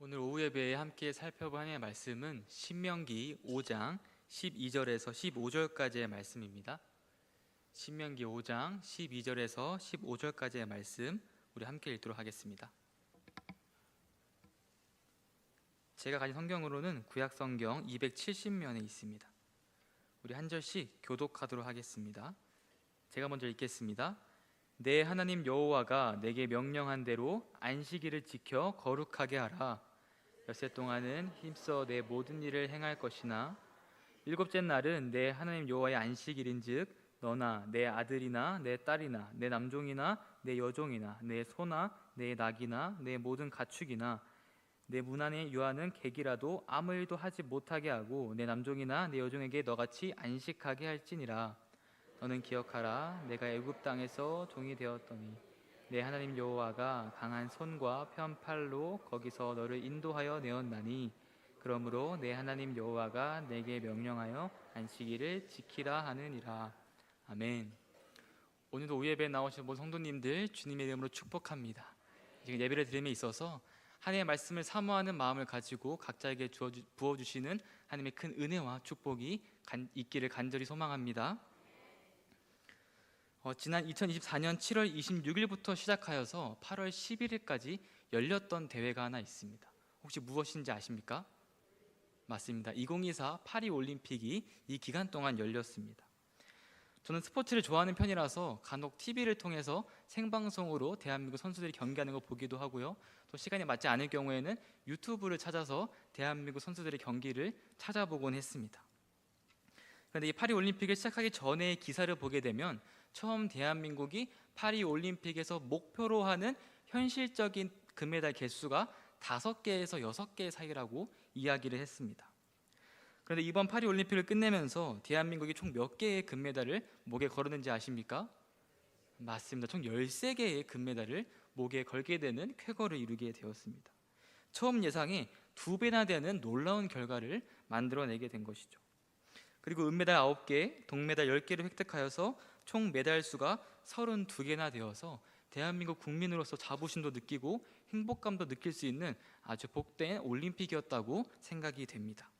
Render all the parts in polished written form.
오늘 오후 예배에 함께 살펴볼 하나님의 말씀은 신명기 5장 12절에서 15절까지의 말씀입니다. 신명기 5장 12절에서 15절까지의 말씀 우리 함께 읽도록 하겠습니다. 제가 가진 성경으로는 구약성경 270면에 있습니다. 우리 한 절씩 교독하도록 하겠습니다. 제가 먼저 읽겠습니다. 내 하나님 여호와가 내게 명령한 대로 안식일을 지켜 거룩하게 하라. 엿새 동안은 힘써 내 모든 일을 행할 것이나 일곱째 날은 내 하나님 여호와의 안식일인즉 너나 내 아들이나 내 딸이나 내 남종이나 내 여종이나 내 소나 내 낙이나 내 모든 가축이나 내 문 안에 유하는 객이라도 아무 일도 하지 못하게 하고 내 남종이나 내 여종에게 너같이 안식하게 할지니라. 너는 기억하라. 내가 애굽 땅에서 종이 되었더니 내 하나님 여호와가 강한 손과 편팔로 거기서 너를 인도하여 내었나니 그러므로 내 하나님 여호와가 내게 명령하여 안식일을 지키라 하느니라. 아멘. 오늘도 오후 예배에 나오신 모든 성도님들 주님의 이름으로 축복합니다. 지금 예배를 드림에 있어서 하나님의 말씀을 사모하는 마음을 가지고 각자에게 부어주시는 하나님의 큰 은혜와 축복이 있기를 간절히 소망합니다. 지난 2024년 7월 26일부터 시작하여서 8월 11일까지 열렸던 대회가 하나 있습니다. 혹시 무엇인지 아십니까? 맞습니다. 2024 파리올림픽이 이 기간 동안 열렸습니다. 저는 스포츠를 좋아하는 편이라서 간혹 TV를 통해서 생방송으로 대한민국 선수들이 경기하는 거 보기도 하고요. 또 시간이 맞지 않을 경우에는 유튜브를 찾아서 대한민국 선수들의 경기를 찾아보곤 했습니다. 그런데 이 파리올림픽을 시작하기 전에 기사를 보게 되면 처음 대한민국이 파리올림픽에서 목표로 하는 현실적인 금메달 개수가 5개에서 6개 사이라고 이야기를 했습니다. 그런데 이번 파리올림픽을 끝내면서 대한민국이 총 몇 개의 금메달을 목에 걸었는지 아십니까? 맞습니다. 총 13개의 금메달을 목에 걸게 되는 쾌거를 이루게 되었습니다. 처음 예상의 2배나 되는 놀라운 결과를 만들어내게 된 것이죠. 그리고 은메달 9개, 동메달 10개를 획득하여서 총 메달 수가 32개나 되어서 대한민국 국민으로서 자부심도 느끼고 행복감도 느낄 수 있는 아주 복된 올림픽이었다고 생각이 됩니다.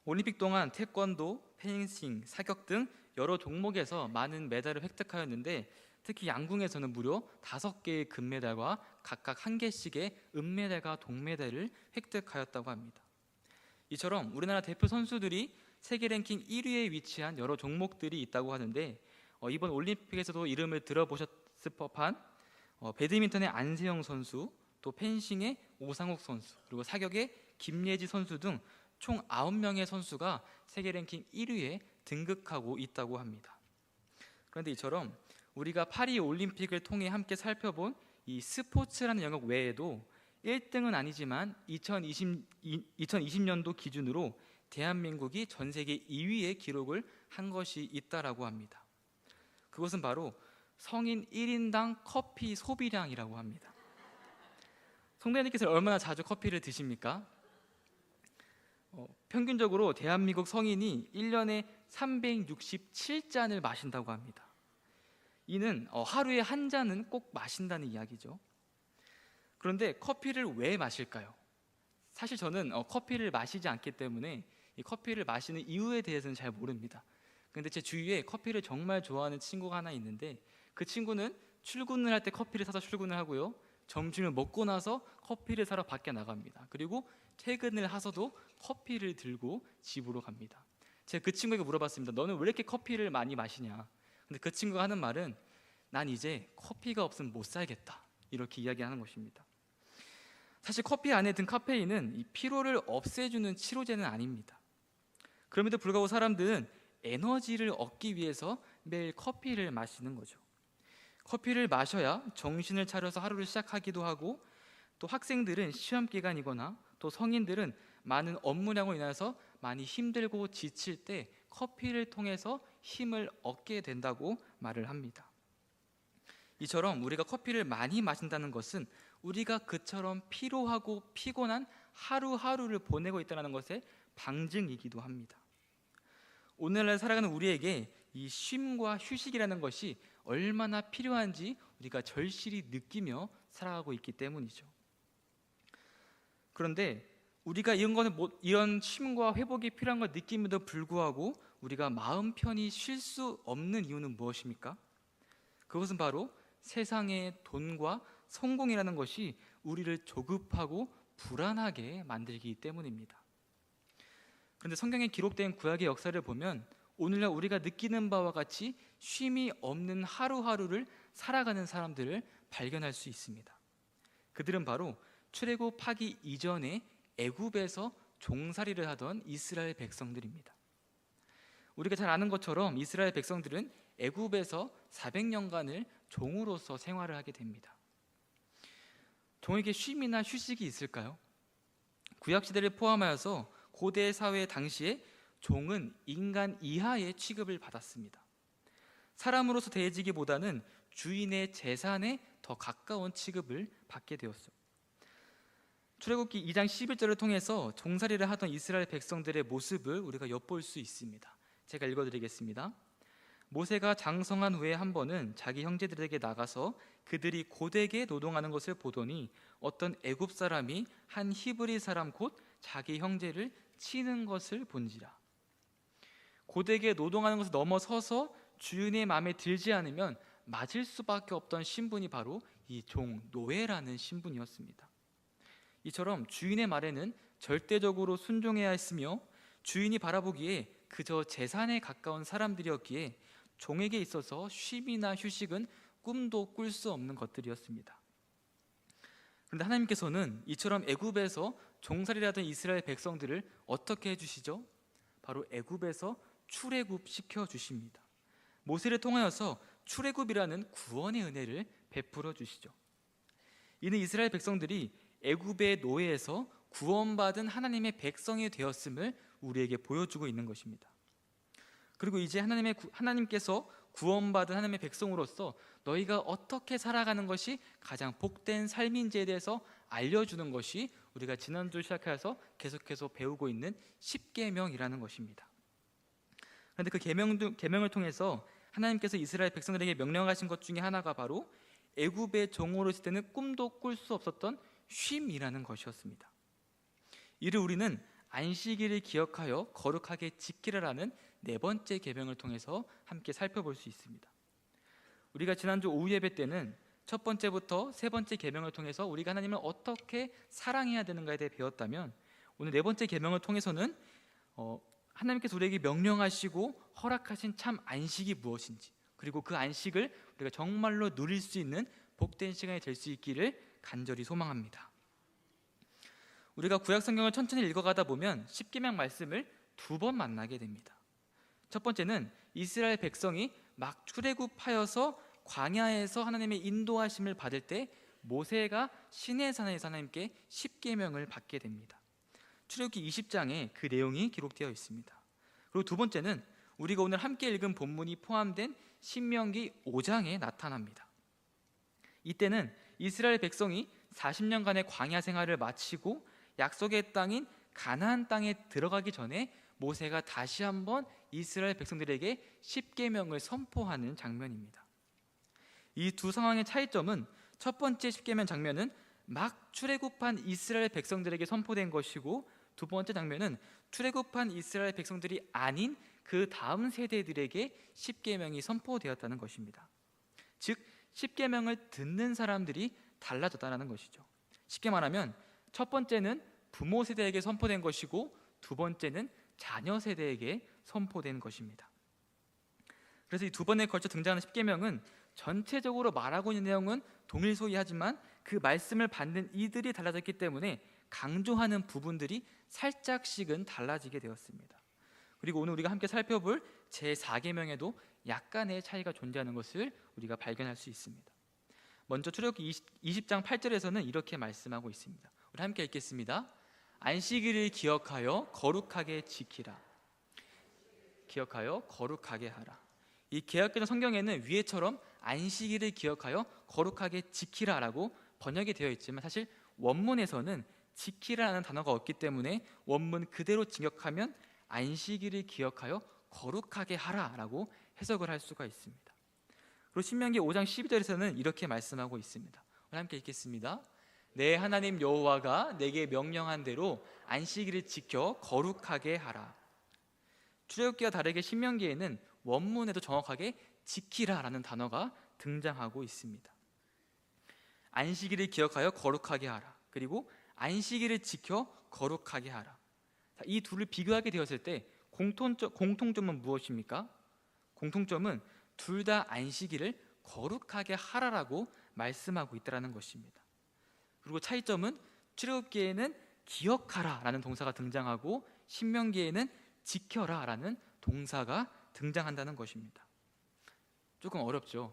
올림픽 동안 태권도, 펜싱, 사격 등 여러 종목에서 많은 메달을 획득하였는데 특히 양궁에서는 무려 5개의 금메달과 각각 1개씩의 은메달과 동메달을 획득하였다고 합니다. 이처럼 우리나라 대표 선수들이 세계 랭킹 1위에 위치한 여러 종목들이 있다고 하는데 이번 올림픽에서도 이름을 들어보셨을 법한 배드민턴의 안세영 선수, 또 펜싱의 오상욱 선수, 그리고 사격의 김예지 선수 등 총 9명의 선수가 세계 랭킹 1위에 등극하고 있다고 합니다. 그런데 이처럼 우리가 파리 올림픽을 통해 함께 살펴본 이 스포츠라는 영역 외에도 1등은 아니지만 2020년도 기준으로 대한민국이 전 세계 2위의 기록을 한 것이 있다라고 합니다. 그것은 바로 성인 1인당 커피 소비량이라고 합니다. 성도님께서 얼마나 자주 커피를 드십니까? 평균적으로 대한민국 성인이 1년에 367잔을 마신다고 합니다. 이는 하루에 한 잔은 꼭 마신다는 이야기죠. 그런데 커피를 왜 마실까요? 사실 저는 커피를 마시지 않기 때문에 이 커피를 마시는 이유에 대해서는 잘 모릅니다. 그런데 제 주위에 커피를 정말 좋아하는 친구가 하나 있는데 그 친구는 출근을 할 때 커피를 사서 출근을 하고요, 점심을 먹고 나서 커피를 사러 밖에 나갑니다. 그리고 퇴근을 하서도 커피를 들고 집으로 갑니다. 제가 그 친구에게 물어봤습니다. 너는 왜 이렇게 커피를 많이 마시냐? 근데 그 친구가 하는 말은 난 이제 커피가 없으면 못 살겠다, 이렇게 이야기하는 것입니다. 사실 커피 안에 든 카페인은 이 피로를 없애주는 치료제는 아닙니다. 그럼에도 불구하고 사람들은 에너지를 얻기 위해서 매일 커피를 마시는 거죠. 커피를 마셔야 정신을 차려서 하루를 시작하기도 하고, 또 학생들은 시험 기간이거나 또 성인들은 많은 업무량으로 인해서 많이 힘들고 지칠 때 커피를 통해서 힘을 얻게 된다고 말을 합니다. 이처럼 우리가 커피를 많이 마신다는 것은 우리가 그처럼 피로하고 피곤한 하루하루를 보내고 있다는 것의 방증이기도 합니다. 오늘날 살아가는 우리에게 이 쉼과 휴식이라는 것이 얼마나 필요한지 우리가 절실히 느끼며 살아가고 있기 때문이죠. 그런데 우리가 이런 쉼과 회복이 필요한 걸 느낌에도 불구하고 우리가 마음 편히 쉴 수 없는 이유는 무엇입니까? 그것은 바로 세상의 돈과 성공이라는 것이 우리를 조급하고 불안하게 만들기 때문입니다. 그런데 성경에 기록된 구약의 역사를 보면 오늘날 우리가 느끼는 바와 같이 쉼이 없는 하루하루를 살아가는 사람들을 발견할 수 있습니다. 그들은 바로 출애굽하기 이전에 애굽에서 종살이를 하던 이스라엘 백성들입니다. 우리가 잘 아는 것처럼 이스라엘 백성들은 애굽에서 400년간을 종으로서 생활을 하게 됩니다. 종에게 쉼이나 휴식이 있을까요? 구약 시대를 포함하여서 고대 사회 당시에 종은 인간 이하의 취급을 받았습니다. 사람으로서 대해지기보다는 주인의 재산에 더 가까운 취급을 받게 되었습니다. 출애굽기 2장 11절을 통해서 종살이를 하던 이스라엘 백성들의 모습을 우리가 엿볼 수 있습니다. 제가 읽어드리겠습니다. 모세가 장성한 후에 한 번은 자기 형제들에게 나가서 그들이 고되게 노동하는 것을 보더니 어떤 애굽 사람이 한 히브리 사람 곧 자기 형제를 치는 것을 본지라. 고되게 노동하는 것을 넘어서서 주인의 마음에 들지 않으면 맞을 수밖에 없던 신분이 바로 이 종, 노예라는 신분이었습니다. 이처럼 주인의 말에는 절대적으로 순종해야 했으며 주인이 바라보기에 그저 재산에 가까운 사람들이었기에 종에게 있어서 쉼이나 휴식은 꿈도 꿀 수 없는 것들이었습니다. 그런데 하나님께서는 이처럼 애굽에서 종살이를 하던 이스라엘 백성들을 어떻게 해주시죠? 바로 애굽에서 출애굽시켜 주십니다. 모세를 통하여서 출애굽이라는 구원의 은혜를 베풀어 주시죠. 이는 이스라엘 백성들이 애굽의 노예에서 구원받은 하나님의 백성이 되었음을 우리에게 보여주고 있는 것입니다. 그리고 이제 하나님께서 구원받은 하나님의 백성으로서 너희가 어떻게 살아가는 것이 가장 복된 삶인지에 대해서 알려주는 것이 우리가 지난주 시작해서 계속해서 배우고 있는 십계명이라는 것입니다. 그런데 그 계명을 통해서 하나님께서 이스라엘 백성들에게 명령하신 것 중에 하나가 바로 애굽의 종으로 있을 때는 꿈도 꿀 수 없었던 쉼이라는 것이었습니다. 이를 우리는 안식일을 기억하여 거룩하게 지키라라는 네 번째 계명을 통해서 함께 살펴볼 수 있습니다. 우리가 지난주 오후 예배 때는 첫 번째부터 세 번째 계명을 통해서 우리가 하나님을 어떻게 사랑해야 되는가에 대해 배웠다면 오늘 네 번째 계명을 통해서는 하나님께서 우리에게 명령하시고 허락하신 참 안식이 무엇인지, 그리고 그 안식을 우리가 정말로 누릴 수 있는 복된 시간이 될 수 있기를 간절히 소망합니다. 우리가 구약 성경을 천천히 읽어가다 보면 십계명 말씀을 두 번 만나게 됩니다. 첫 번째는 이스라엘 백성이 막 출애굽하여서 광야에서 하나님의 인도하심을 받을 때 모세가 시내산에서 하나님께 십계명을 받게 됩니다. 출애굽기 20장에 그 내용이 기록되어 있습니다. 그리고 두 번째는 우리가 오늘 함께 읽은 본문이 포함된 신명기 5장에 나타납니다. 이때는 이스라엘 백성이 40년간의 광야 생활을 마치고 약속의 땅인 가나안 땅에 들어가기 전에 모세가 다시 한번 이스라엘 백성들에게 십계명을 선포하는 장면입니다. 이 두 상황의 차이점은 첫 번째 십계명 장면은 막 출애굽한 이스라엘 백성들에게 선포된 것이고, 두 번째 장면은 출애굽한 이스라엘 백성들이 아닌 그 다음 세대들에게 십계명이 선포되었다는 것입니다. 즉 십계명을 듣는 사람들이 달라졌다는 것이죠. 쉽게 말하면 첫 번째는 부모 세대에게 선포된 것이고 두 번째는 자녀 세대에게 선포된 것입니다. 그래서 이 두 번에 걸쳐 등장하는 십계명은 전체적으로 말하고 있는 내용은 동일소이하지만 그 말씀을 받는 이들이 달라졌기 때문에 강조하는 부분들이 살짝씩은 달라지게 되었습니다. 그리고 오늘 우리가 함께 살펴볼 제4계명에도 약간의 차이가 존재하는 것을 우리가 발견할 수 있습니다. 먼저 출애굽기 20장 8절에서는 이렇게 말씀하고 있습니다. 우리 함께 읽겠습니다. 안식일을 기억하여 거룩하게 지키라. 기억하여 거룩하게 하라. 이 개역개정 성경에는 위에처럼 안식일을 기억하여 거룩하게 지키라라고 번역이 되어 있지만 사실 원문에서는 지키라는 단어가 없기 때문에 원문 그대로 직역하면 안식일을 기억하여 거룩하게 하라라고 해석을 할 수가 있습니다. 그리고 신명기 5장 12절에서는 이렇게 말씀하고 있습니다. 우리 함께 읽겠습니다. 내 하나님 여호와가 내게 명령한 대로 안식일을 지켜 거룩하게 하라. 출애굽기와 다르게 신명기에는 원문에도 정확하게 지키라라는 단어가 등장하고 있습니다. 안식일을 기억하여 거룩하게 하라. 그리고 안식일을 지켜 거룩하게 하라. 이 둘을 비교하게 되었을 때 공통점은 무엇입니까? 공통점은 둘 다 안식일을 거룩하게 하라라고 말씀하고 있다는 것입니다. 그리고 차이점은 출애굽기에는 기억하라라는 동사가 등장하고 신명기에는 지켜라라는 동사가 등장한다는 것입니다. 조금 어렵죠?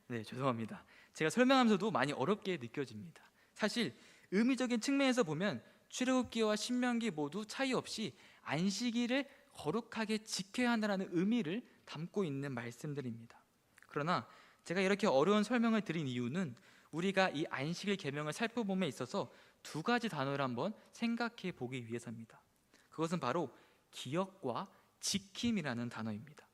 네, 죄송합니다. 제가 설명하면서도 많이 어렵게 느껴집니다. 사실 의미적인 측면에서 보면 출애굽기와 신명기 모두 차이 없이 안식일을 거룩하게 지켜야 한다는 의미를 담고 있는 말씀들입니다. 그러나 제가 이렇게 어려운 설명을 드린 이유는 우리가 이 안식일 계명을 살펴봄에 있어서 두 가지 단어를 한번 생각해 보기 위해서입니다. 그것은 바로 기억과 지킴이라는 단어입니다.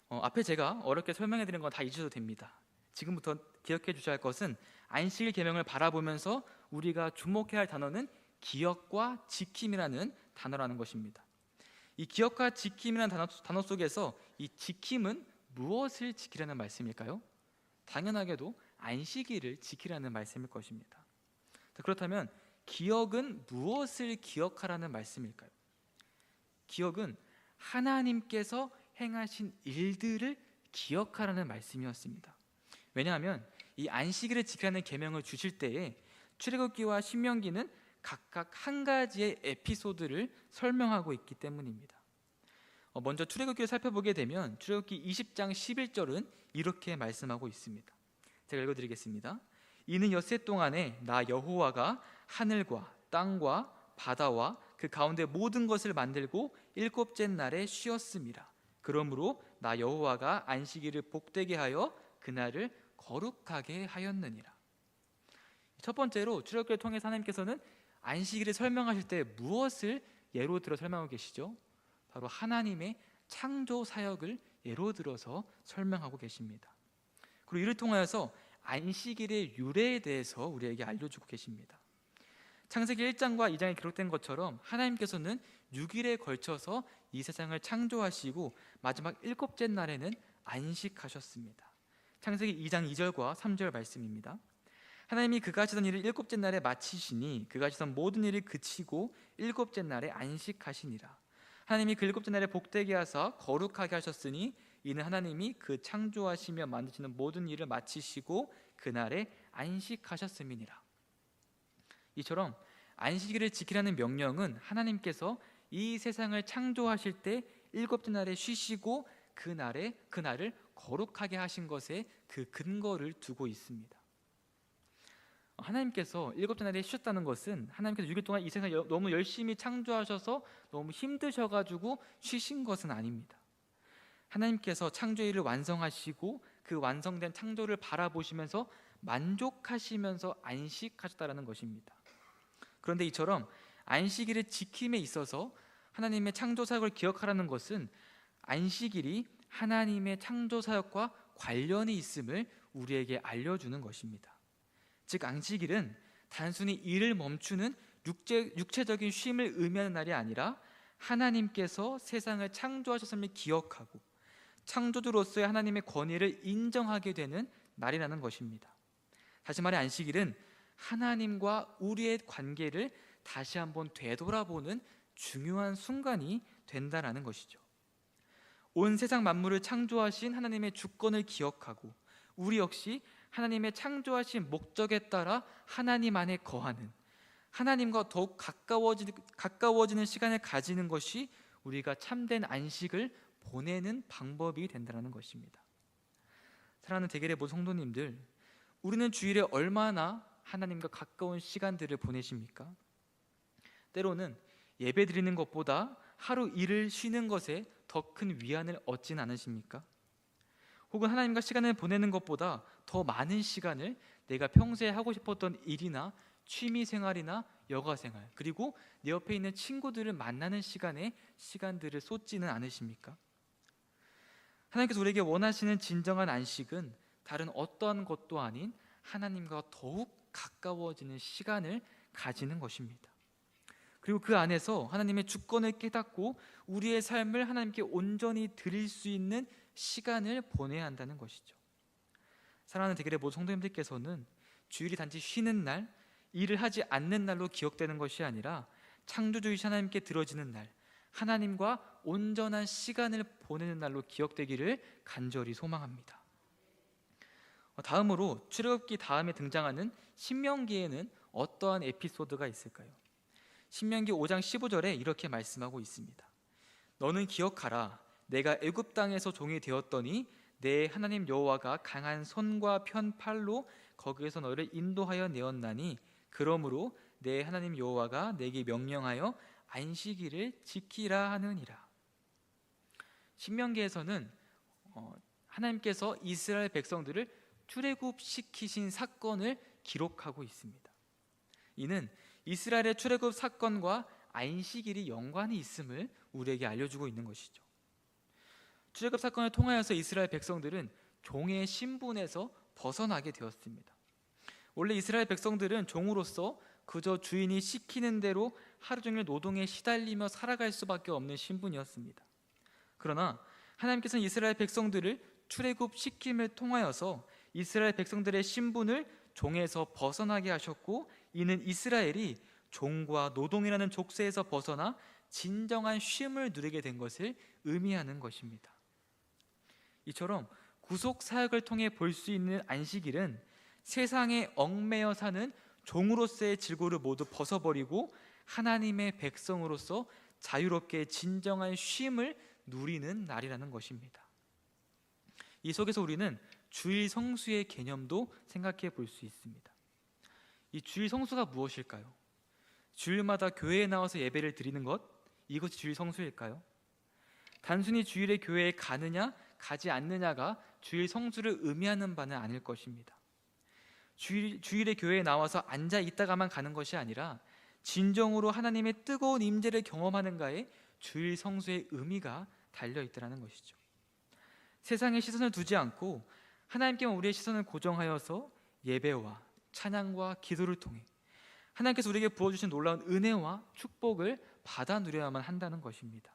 앞에 제가 어렵게 설명해 드린 건 다 잊으셔도 됩니다. 지금부터 기억해 주셔야 할 것은 안식일 계명을 바라보면서 우리가 주목해야 할 단어는 기억과 지킴이라는 단어라는 것입니다. 이 기억과 지킴이라는 단어 속에서 이 지킴은 무엇을 지키라는 말씀일까요? 당연하게도 안식일을 지키라는 말씀일 것입니다. 그렇다면 기억은 무엇을 기억하라는 말씀일까요? 기억은 하나님께서 행하신 일들을 기억하라는 말씀이었습니다. 왜냐하면 이 안식일을 지키라는 계명을 주실 때에 출애굽기와 신명기는 각각 한 가지의 에피소드를 설명하고 있기 때문입니다. 먼저 출애굽기를 살펴보게 되면 출애굽기 20장 11절은 이렇게 말씀하고 있습니다. 제가 읽어드리겠습니다. 이는 엿새 동안에 나 여호와가 하늘과 땅과 바다와 그 가운데 모든 것을 만들고 일곱째 날에 쉬었습니다. 그러므로 나 여호와가 안식일을 복되게 하여 그날을 거룩하게 하였느니라. 첫 번째로 출애굽기를 통해서 하나님께서는 안식일을 설명하실 때 무엇을 예로 들어 설명하고 계시죠? 바로 하나님의 창조 사역을 예로 들어서 설명하고 계십니다. 그리고 이를 통하여서 안식일의 유래에 대해서 우리에게 알려주고 계십니다. 창세기 1장과 2장에 기록된 것처럼 하나님께서는 6일에 걸쳐서 이 세상을 창조하시고 마지막 일곱째 날에는 안식하셨습니다. 창세기 2장 2절과 3절 말씀입니다. 하나님이 그가 하시던 일을 일곱째 날에 마치시니 그가 하시던 모든 일이 그치고 일곱째 날에 안식하시니라. 하나님이 그 일곱째 날에 복되게 하사 거룩하게 하셨으니 이는 하나님이 그 창조하시며 만드시는 모든 일을 마치시고 그날에 안식하셨음이니라. 이처럼 안식일을 지키라는 명령은 하나님께서 이 세상을 창조하실 때 일곱째 날에 쉬시고 그날을 거룩하게 하신 것에 그 근거를 두고 있습니다. 하나님께서 일곱째 날에 쉬셨다는 것은 하나님께서 6일 동안 이 세상을 너무 열심히 창조하셔서 너무 힘드셔가지고 쉬신 것은 아닙니다. 하나님께서 창조일을 완성하시고 그 완성된 창조를 바라보시면서 만족하시면서 안식하셨다는 것입니다. 그런데 이처럼 안식일을 지킴에 있어서 하나님의 창조 사역을 기억하라는 것은 안식일이 하나님의 창조 사역과 관련이 있음을 우리에게 알려주는 것입니다. 즉 안식일은 단순히 일을 멈추는 육체적인 쉼을 의미하는 날이 아니라 하나님께서 세상을 창조하셨음을 기억하고 창조주로서의 하나님의 권위를 인정하게 되는 날이라는 것입니다. 다시 말해 안식일은 하나님과 우리의 관계를 다시 한번 되돌아보는 중요한 순간이 된다라는 것이죠. 온 세상 만물을 창조하신 하나님의 주권을 기억하고 우리 역시 하나님의 창조하신 목적에 따라 하나님 안에 거하는 하나님과 더욱 가까워지는 시간을 가지는 것이 우리가 참된 안식을 보내는 방법이 된다는 것입니다. 사랑하는 대결의 모든 성도님들, 우리는 주일에 얼마나 하나님과 가까운 시간들을 보내십니까? 때로는 예배 드리는 것보다 하루 일을 쉬는 것에 더 큰 위안을 얻진 않으십니까? 혹은 하나님과 시간을 보내는 것보다 더 많은 시간을 내가 평소에 하고 싶었던 일이나 취미생활이나 여가생활 그리고 내 옆에 있는 친구들을 만나는 시간들을 쏟지는 않으십니까? 하나님께서 우리에게 원하시는 진정한 안식은 다른 어떠한 것도 아닌 하나님과 더욱 가까워지는 시간을 가지는 것입니다. 그리고 그 안에서 하나님의 주권을 깨닫고 우리의 삶을 하나님께 온전히 드릴 수 있는 시간을 보내야 한다는 것이죠. 사랑하는 대결의 모든 성도님들께서는 주일이 단지 쉬는 날, 일을 하지 않는 날로 기억되는 것이 아니라 창조주이신 하나님께 드려지는 날, 하나님과 온전한 시간을 보내는 날로 기억되기를 간절히 소망합니다. 다음으로 출애굽기 다음에 등장하는 신명기에는 어떠한 에피소드가 있을까요? 신명기 5장 15절에 이렇게 말씀하고 있습니다. 너는 기억하라. 내가 애굽 땅에서 종이 되었더니 내 하나님 여호와가 강한 손과 편 팔로 거기에서 너를 인도하여 내었나니 그러므로 내 하나님 여호와가 내게 명령하여 안식일을 지키라 하느니라. 신명기에서는 하나님께서 이스라엘 백성들을 출애굽시키신 사건을 기록하고 있습니다. 이는 이스라엘의 출애굽 사건과 안식일이 연관이 있음을 우리에게 알려주고 있는 것이죠. 출애굽 사건을 통하여서 이스라엘 백성들은 종의 신분에서 벗어나게 되었습니다. 원래 이스라엘 백성들은 종으로서 그저 주인이 시키는 대로 하루 종일 노동에 시달리며 살아갈 수밖에 없는 신분이었습니다. 그러나 하나님께서는 이스라엘 백성들을 출애굽시킴을 통하여서 이스라엘 백성들의 신분을 종에서 벗어나게 하셨고, 이는 이스라엘이 종과 노동이라는 족쇄에서 벗어나 진정한 쉼을 누리게 된 것을 의미하는 것입니다. 이처럼 구속 사역을 통해 볼 수 있는 안식일은 세상에 얽매여 사는 종으로서의 질고를 모두 벗어버리고 하나님의 백성으로서 자유롭게 진정한 쉼을 누리는 날이라는 것입니다. 이 속에서 우리는 주일 성수의 개념도 생각해 볼 수 있습니다. 이 주일 성수가 무엇일까요? 주일마다 교회에 나와서 예배를 드리는 것, 이것이 주일 성수일까요? 단순히 주일에 교회에 가느냐 가지 않느냐가 주일 성수를 의미하는 바는 아닐 것입니다. 주일에 교회에 나와서 앉아 있다가만 가는 것이 아니라 진정으로 하나님의 뜨거운 임재를 경험하는가에 주일 성수의 의미가 달려있다는 것이죠. 세상에 시선을 두지 않고 하나님께만 우리의 시선을 고정하여서 예배와 찬양과 기도를 통해 하나님께서 우리에게 부어주신 놀라운 은혜와 축복을 받아 누려야만 한다는 것입니다.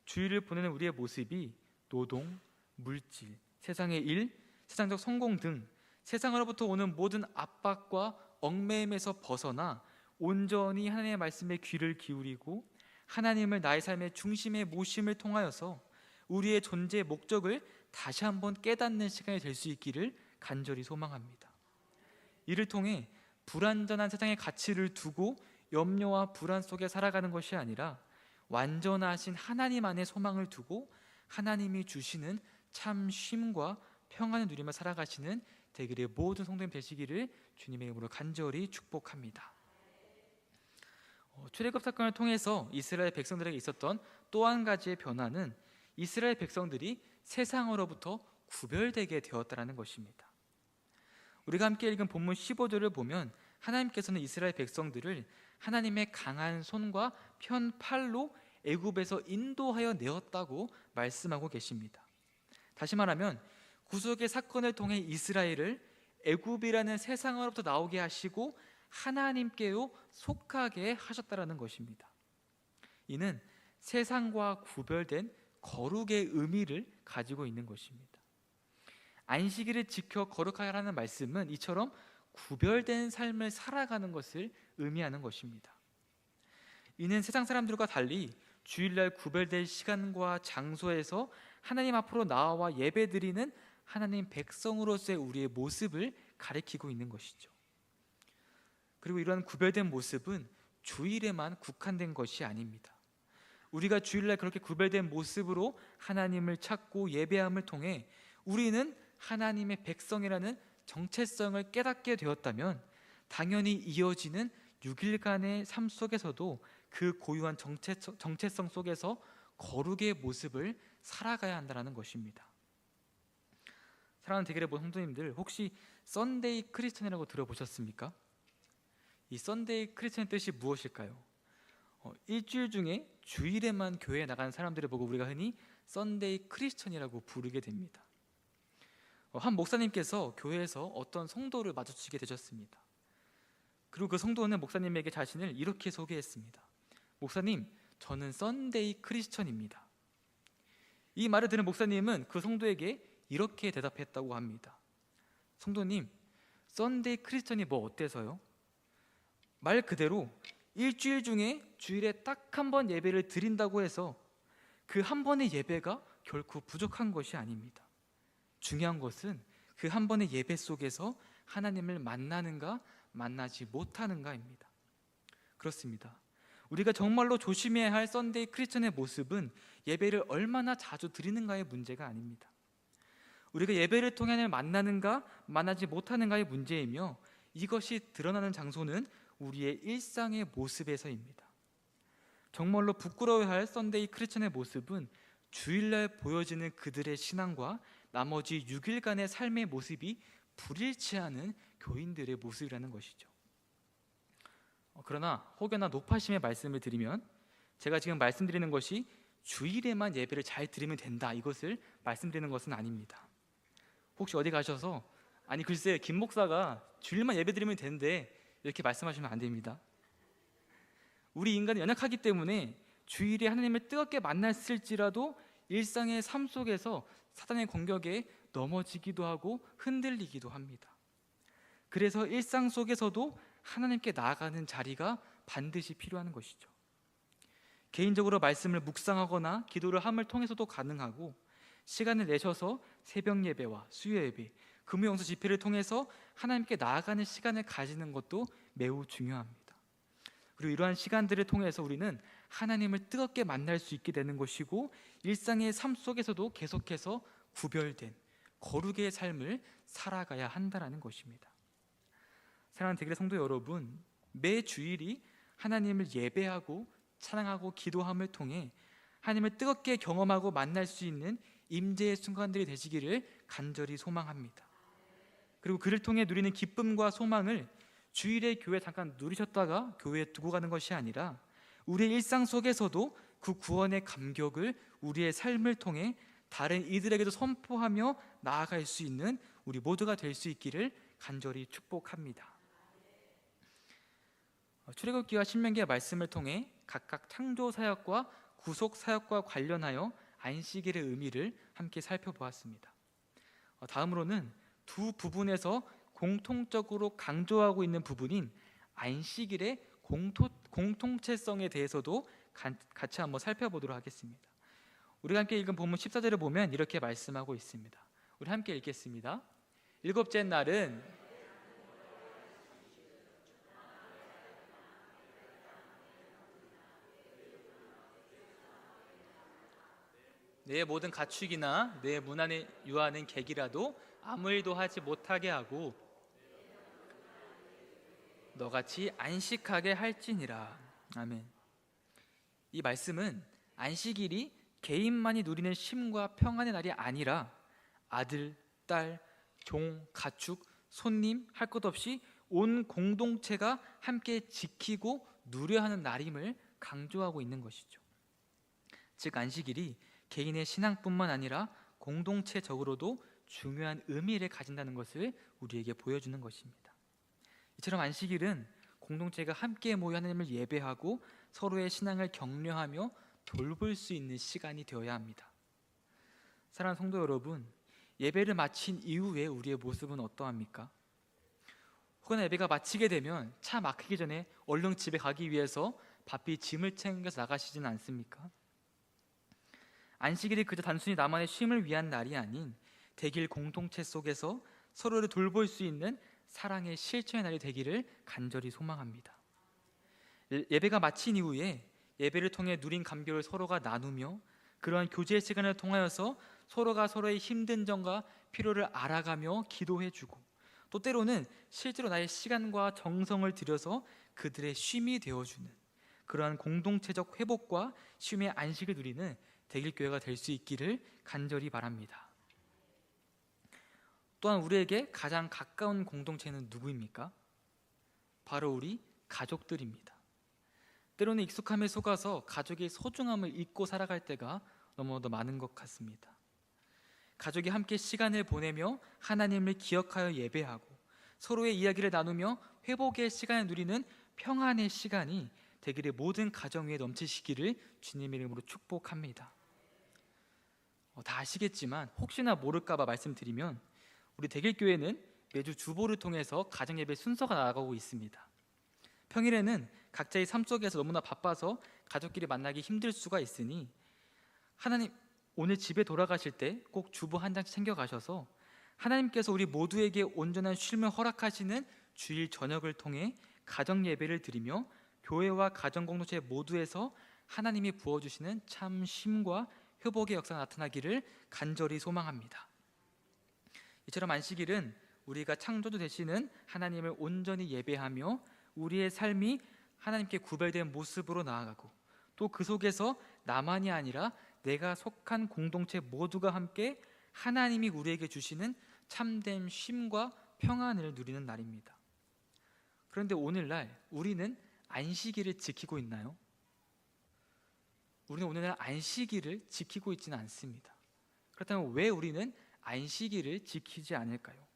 주일을 보내는 우리의 모습이 노동, 물질, 세상의 일, 세상적 성공 등 세상으로부터 오는 모든 압박과 얽매임에서 벗어나 온전히 하나님의 말씀에 귀를 기울이고 하나님을 나의 삶의 중심에 모심을 통하여서 우리의 존재의 목적을 다시 한번 깨닫는 시간이 될 수 있기를 간절히 소망합니다. 이를 통해 불완전한 세상의 가치를 두고 염려와 불안 속에 살아가는 것이 아니라 완전하신 하나님 안에 소망을 두고 하나님이 주시는 참 쉼과 평안을 누리며 살아가시는 대길의 모든 성도님 되시기를 주님의 이름으로 간절히 축복합니다. 출애굽 사건을 통해서 이스라엘 백성들에게 있었던 또 한 가지의 변화는 이스라엘 백성들이 세상으로부터 구별되게 되었다는 것입니다. 우리가 함께 읽은 본문 15절을 보면 하나님께서는 이스라엘 백성들을 하나님의 강한 손과 편 팔로 애굽에서 인도하여 내었다고 말씀하고 계십니다. 다시 말하면 구속의 사건을 통해 이스라엘을 애굽이라는 세상으로부터 나오게 하시고 하나님께로 속하게 하셨다라는 것입니다. 이는 세상과 구별된 거룩의 의미를 가지고 있는 것입니다. 안식일을 지켜 거룩하게 하라는 말씀은 이처럼 구별된 삶을 살아가는 것을 의미하는 것입니다. 이는 세상 사람들과 달리 주일날 구별된 시간과 장소에서 하나님 앞으로 나와 예배드리는 하나님 백성으로서의 우리의 모습을 가리키고 있는 것이죠. 그리고 이러한 구별된 모습은 주일에만 국한된 것이 아닙니다. 우리가 주일날 그렇게 구별된 모습으로 하나님을 찾고 예배함을 통해 우리는 하나님의 백성이라는 정체성을 깨닫게 되었다면 당연히 이어지는 6일간의 삶 속에서도 그 고유한 정체성 속에서 거룩의 모습을 살아가야 한다는 것입니다. 사랑하는 대길의 모든 성도님들, 혹시 썬데이 크리스천이라고 들어보셨습니까? 이 썬데이 크리스천의 뜻이 무엇일까요? 일주일 중에 주일에만 교회에 나가는 사람들을 보고 우리가 흔히 썬데이 크리스천이라고 부르게 됩니다. 한 목사님께서 교회에서 어떤 성도를 마주치게 되셨습니다. 그리고 그 성도는 목사님에게 자신을 이렇게 소개했습니다. 목사님, 저는 썬데이 크리스천입니다. 이 말을 들은 목사님은 그 성도에게 이렇게 대답했다고 합니다. 성도님, 썬데이 크리스천이 뭐 어때서요? 말 그대로 일주일 중에 주일에 딱 한 번 예배를 드린다고 해서 그 한 번의 예배가 결코 부족한 것이 아닙니다. 중요한 것은 그 한 번의 예배 속에서 하나님을 만나는가 만나지 못하는가입니다. 그렇습니다. 우리가 정말로 조심해야 할 썬데이 크리스천의 모습은 예배를 얼마나 자주 드리는가의 문제가 아닙니다. 우리가 예배를 통해 하나님을 만나는가 만나지 못하는가의 문제이며, 이것이 드러나는 장소는 우리의 일상의 모습에서입니다. 정말로 부끄러워야 할 썬데이 크리스천의 모습은 주일날 보여지는 그들의 신앙과 나머지 6일간의 삶의 모습이 불일치하는 교인들의 모습이라는 것이죠. 그러나 혹여나 높아심의 말씀을 드리면, 제가 지금 말씀드리는 것이 주일에만 예배를 잘 드리면 된다, 이것을 말씀드리는 것은 아닙니다. 혹시 어디 가셔서 아니 글쎄 김 목사가 주일만 예배 드리면 되는데 이렇게 말씀하시면 안 됩니다. 우리 인간은 연약하기 때문에 주일에 하나님을 뜨겁게 만났을지라도 일상의 삶 속에서 사단의 공격에 넘어지기도 하고 흔들리기도 합니다. 그래서 일상 속에서도 하나님께 나아가는 자리가 반드시 필요한 것이죠. 개인적으로 말씀을 묵상하거나 기도를 함을 통해서도 가능하고, 시간을 내셔서 새벽 예배와 수요 예배, 금요 영서 집회를 통해서 하나님께 나아가는 시간을 가지는 것도 매우 중요합니다. 그리고 이러한 시간들을 통해서 우리는 하나님을 뜨겁게 만날 수 있게 되는 것이고, 일상의 삶 속에서도 계속해서 구별된 거룩의 삶을 살아가야 한다는 것입니다. 사랑하는 대길의 성도 여러분, 매 주일이 하나님을 예배하고 찬양하고 기도함을 통해 하나님을 뜨겁게 경험하고 만날 수 있는 임재의 순간들이 되시기를 간절히 소망합니다. 그리고 그를 통해 누리는 기쁨과 소망을 주일에 교회 잠깐 누리셨다가 교회에 두고 가는 것이 아니라, 우리의 일상 속에서도 그 구원의 감격을 우리의 삶을 통해 다른 이들에게도 선포하며 나아갈 수 있는 우리 모두가 될 수 있기를 간절히 축복합니다. 출애굽기와 신명기의 말씀을 통해 각각 창조 사역과 구속 사역과 관련하여 안식일의 의미를 함께 살펴보았습니다. 다음으로는 두 부분에서 공통적으로 강조하고 있는 부분인 안식일의 공통체성에 대해서도 같이 한번 살펴보도록 하겠습니다. 우리가 함께 읽은 본문 14절을 보면 이렇게 말씀하고 있습니다. 우리 함께 읽겠습니다. 일곱째 날은 내 모든 가축이나 내 문 안에 유하는 객이라도 아무 일도 하지 못하게 하고 너같이 안식하게 할지니라. 아멘. 이 말씀은 안식일이 개인만이 누리는 쉼과 평안의 날이 아니라 아들, 딸, 종, 가축, 손님 할 것 없이 온 공동체가 함께 지키고 누려하는 날임을 강조하고 있는 것이죠. 즉 안식일이 개인의 신앙뿐만 아니라 공동체적으로도 중요한 의미를 가진다는 것을 우리에게 보여주는 것입니다. 이처럼 안식일은 공동체가 함께 모여 하나님을 예배하고 서로의 신앙을 격려하며 돌볼 수 있는 시간이 되어야 합니다. 사랑하는 성도 여러분, 예배를 마친 이후에 우리의 모습은 어떠합니까? 혹은 예배가 마치게 되면 차 막히기 전에 얼른 집에 가기 위해서 바삐 짐을 챙겨서 나가시지는 않습니까? 안식일이 그저 단순히 나만의 쉼을 위한 날이 아닌 대길 공동체 속에서 서로를 돌볼 수 있는 사랑의 실천의 날이 되기를 간절히 소망합니다. 예배가 마친 이후에 예배를 통해 누린 감격을 서로가 나누며 그러한 교제의 시간을 통하여서 서로가 서로의 힘든 점과 필요를 알아가며 기도해주고, 또 때로는 실제로 나의 시간과 정성을 들여서 그들의 쉼이 되어주는 그러한 공동체적 회복과 쉼의 안식을 누리는 대길교회가 될 수 있기를 간절히 바랍니다. 또한 우리에게 가장 가까운 공동체는 누구입니까? 바로 우리 가족들입니다. 때로는 익숙함에 속아서 가족의 소중함을 잊고 살아갈 때가 너무나도 많은 것 같습니다. 가족이 함께 시간을 보내며 하나님을 기억하여 예배하고 서로의 이야기를 나누며 회복의 시간을 누리는 평안의 시간이 되기를 모든 가정 위에 넘치시기를 주님의 이름으로 축복합니다. 다 아시겠지만 혹시나 모를까봐 말씀드리면 우리 대길교회는 매주 주보를 통해서 가정예배 순서가 나아가고 있습니다. 평일에는 각자의 삶 속에서 너무나 바빠서 가족끼리 만나기 힘들 수가 있으니 하나님 오늘 집에 돌아가실 때 꼭 주보 한 장씩 챙겨가셔서 하나님께서 우리 모두에게 온전한 쉼을 허락하시는 주일 저녁을 통해 가정예배를 드리며 교회와 가정공동체 모두에서 하나님이 부어주시는 참 쉼과 회복의 역사가 나타나기를 간절히 소망합니다. 이처럼 안식일은 우리가 창조주 되시는 하나님을 온전히 예배하며 우리의 삶이 하나님께 구별된 모습으로 나아가고 또 그 속에서 나만이 아니라 내가 속한 공동체 모두가 함께 하나님이 우리에게 주시는 참된 쉼과 평안을 누리는 날입니다. 그런데 오늘날 우리는 안식일을 지키고 있나요? 우리는 오늘날 안식일을 지키고 있지는 않습니다. 그렇다면 왜 우리는 안식일을 지키지 않을까요?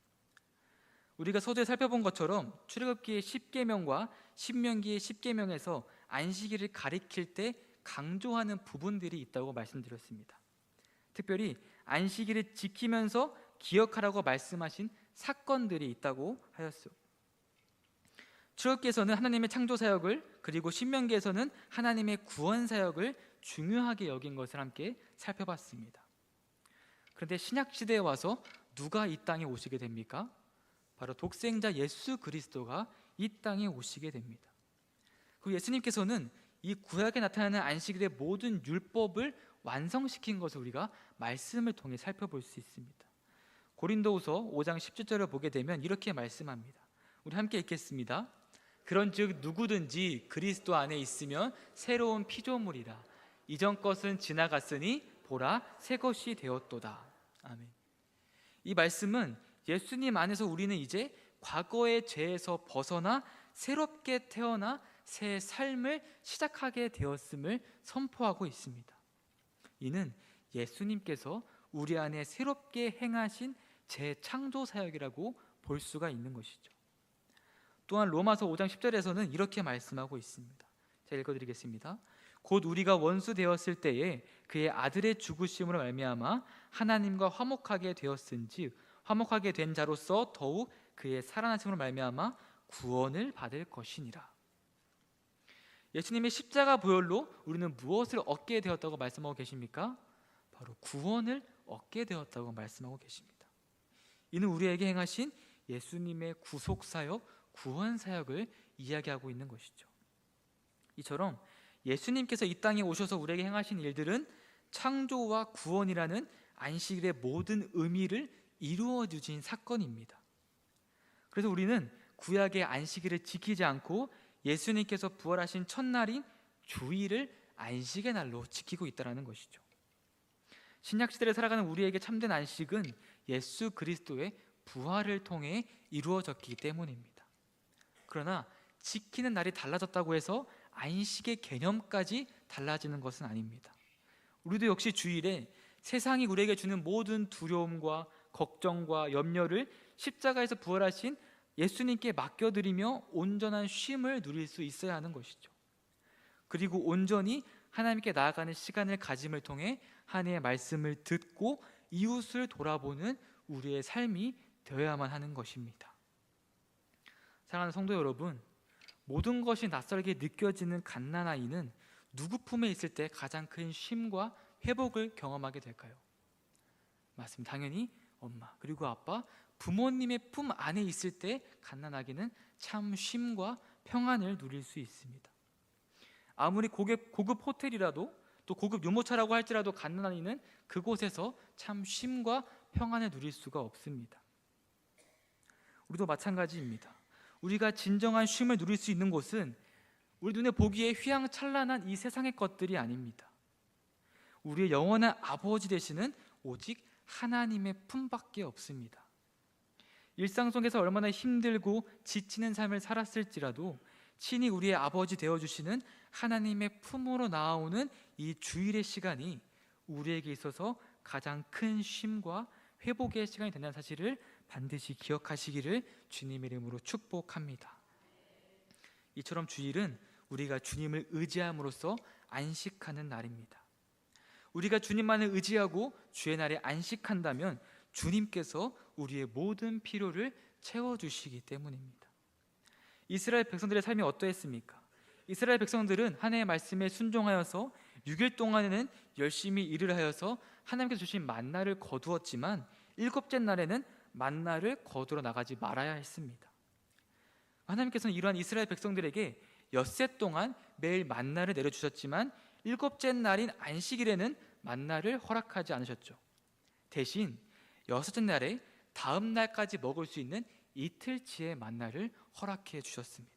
우리가 서두에 살펴본 것처럼 출애굽기의 10계명과 신명기의 10계명에서 안식일을 가리킬 때 강조하는 부분들이 있다고 말씀드렸습니다. 특별히 안식일을 지키면서 기억하라고 말씀하신 사건들이 있다고 하였어요. 출애굽기에서는 하나님의 창조 사역을, 그리고 신명기에서는 하나님의 구원 사역을 중요하게 여긴 것을 함께 살펴봤습니다. 그런데 신약 시대에 와서 누가 이 땅에 오시게 됩니까? 바로 독생자 예수 그리스도가 이 땅에 오시게 됩니다. 그리고 예수님께서는 이 구약에 나타나는 안식일의 모든 율법을 완성시킨 것을 우리가 말씀을 통해 살펴볼 수 있습니다. 고린도후서 5장 17절을 보게 되면 이렇게 말씀합니다. 우리 함께 읽겠습니다. 그런즉 누구든지 그리스도 안에 있으면 새로운 피조물이라. 이전 것은 지나갔으니 보라 새 것이 되었도다. 아멘. 이 말씀은 예수님 안에서 우리는 이제 과거의 죄에서 벗어나 새롭게 태어나 새 삶을 시작하게 되었음을 선포하고 있습니다. 이는 예수님께서 우리 안에 새롭게 행하신 재창조 사역이라고 볼 수가 있는 것이죠. 또한 로마서 5장 10절에서는 이렇게 말씀하고 있습니다. 제가 읽어드리겠습니다. 곧 우리가 원수 되었을 때에 그의 아들의 죽으심으로 말미암아 하나님과 화목하게 되었은즉 화목하게 된 자로서 더욱 그의 살아나심으로 말미암아 구원을 받을 것이니라. 예수님의 십자가 보혈로 우리는 무엇을 얻게 되었다고 말씀하고 계십니까? 바로 구원을 얻게 되었다고 말씀하고 계십니다. 이는 우리에게 행하신 예수님의 구속사역, 구원사역을 이야기하고 있는 것이죠. 이처럼 예수님께서 이 땅에 오셔서 우리에게 행하신 일들은 창조와 구원이라는 안식일의 모든 의미를 이루어 주신 사건입니다. 그래서 우리는 구약의 안식일을 지키지 않고 예수님께서 부활하신 첫날인 주일을 안식의 날로 지키고 있다는 것이죠. 신약 시대를 살아가는 우리에게 참된 안식은 예수 그리스도의 부활을 통해 이루어졌기 때문입니다. 그러나 지키는 날이 달라졌다고 해서 안식의 개념까지 달라지는 것은 아닙니다. 우리도 역시 주일에 세상이 우리에게 주는 모든 두려움과 걱정과 염려를 십자가에서 부활하신 예수님께 맡겨드리며 온전한 쉼을 누릴 수 있어야 하는 것이죠. 그리고 온전히 하나님께 나아가는 시간을 가짐을 통해 하나님의 말씀을 듣고 이웃을 돌아보는 우리의 삶이 되어야만 하는 것입니다. 사랑하는 성도 여러분, 모든 것이 낯설게 느껴지는 갓난아이는 누구 품에 있을 때 가장 큰 쉼과 회복을 경험하게 될까요? 맞습니다. 당연히 엄마 그리고 아빠, 부모님의 품 안에 있을 때 갓난아기는 참 쉼과 평안을 누릴 수 있습니다. 아무리 고급 호텔이라도 또 고급 유모차라고 할지라도 갓난아이는 그곳에서 참 쉼과 평안을 누릴 수가 없습니다. 우리도 마찬가지입니다. 우리가 진정한 쉼을 누릴 수 있는 곳은 우리 눈에 보기에 휘황찬란한 이 세상의 것들이 아닙니다. 우리의 영원한 아버지 되시는 오직 하나님의 품밖에 없습니다. 일상 속에서 얼마나 힘들고 지치는 삶을 살았을지라도 친히 우리의 아버지 되어주시는 하나님의 품으로 나아오는 이 주일의 시간이 우리에게 있어서 가장 큰 쉼과 회복의 시간이 된다는 사실을 반드시 기억하시기를 주님의 이름으로 축복합니다. 이처럼 주일은 우리가 주님을 의지함으로써 안식하는 날입니다. 우리가 주님만을 의지하고 주의 날에 안식한다면 주님께서 우리의 모든 필요를 채워주시기 때문입니다. 이스라엘 백성들의 삶이 어떠했습니까? 이스라엘 백성들은 하나님의 말씀에 순종하여서 6일 동안에는 열심히 일을 하여서 하나님께서 주신 만나를 거두었지만 일곱째 날에는 만나를 거두러 나가지 말아야 했습니다. 하나님께서는 이러한 이스라엘 백성들에게 엿새 동안 매일 만나를 내려주셨지만 일곱째 날인 안식일에는 만나를 허락하지 않으셨죠. 대신 여섯째 날에 다음 날까지 먹을 수 있는 이틀치의 만나를 허락해 주셨습니다.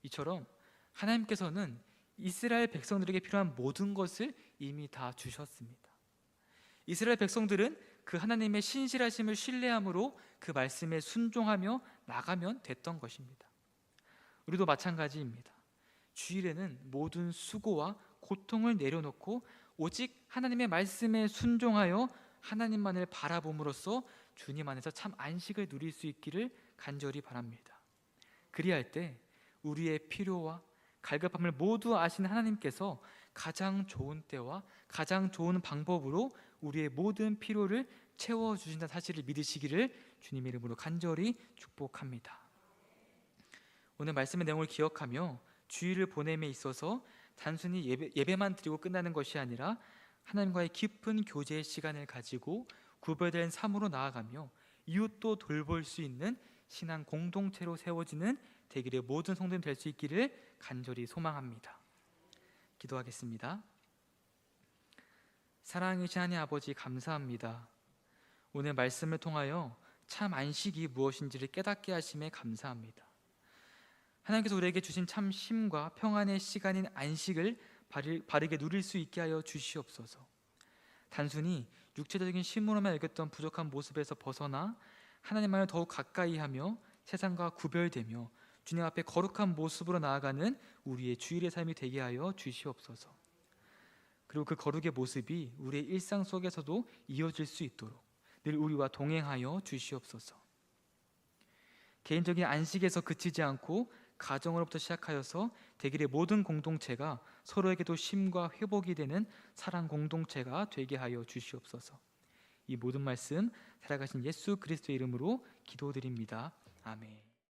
이처럼 하나님께서는 이스라엘 백성들에게 필요한 모든 것을 이미 다 주셨습니다. 이스라엘 백성들은 그 하나님의 신실하심을 신뢰함으로 그 말씀에 순종하며 나가면 됐던 것입니다. 우리도 마찬가지입니다. 주일에는 모든 수고와 고통을 내려놓고 오직 하나님의 말씀에 순종하여 하나님만을 바라봄으로써 주님 안에서 참 안식을 누릴 수 있기를 간절히 바랍니다. 그리할 때 우리의 필요와 갈급함을 모두 아시는 하나님께서 가장 좋은 때와 가장 좋은 방법으로 우리의 모든 필요를 채워주신다는 사실을 믿으시기를 주님의 이름으로 간절히 축복합니다. 오늘 말씀의 내용을 기억하며 주일을 보냄에 있어서 단순히 예배만 드리고 끝나는 것이 아니라 하나님과의 깊은 교제의 시간을 가지고 구별된 삶으로 나아가며 이웃도 돌볼 수 있는 신앙 공동체로 세워지는 대길의 모든 성도님 될 수 있기를 간절히 소망합니다. 기도하겠습니다. 사랑이신 하나님 아버지, 감사합니다. 오늘 말씀을 통하여 참 안식이 무엇인지를 깨닫게 하심에 감사합니다. 하나님께서 우리에게 주신 참 쉼과 평안의 시간인 안식을 바르게 누릴 수 있게 하여 주시옵소서. 단순히 육체적인 쉼으로만 여겼던 부족한 모습에서 벗어나 하나님만을 더욱 가까이 하며 세상과 구별되며 주님 앞에 거룩한 모습으로 나아가는 우리의 주일의 삶이 되게 하여 주시옵소서. 그리고 그 거룩의 모습이 우리의 일상 속에서도 이어질 수 있도록 늘 우리와 동행하여 주시옵소서. 개인적인 안식에서 그치지 않고 가정으로부터 시작하여서 대길의 모든 공동체가 서로에게도 쉼과 회복이 되는 사랑 공동체가 되게 하여 주시옵소서. 이 모든 말씀 살아가신 예수 그리스도의 이름으로 기도드립니다. 아멘.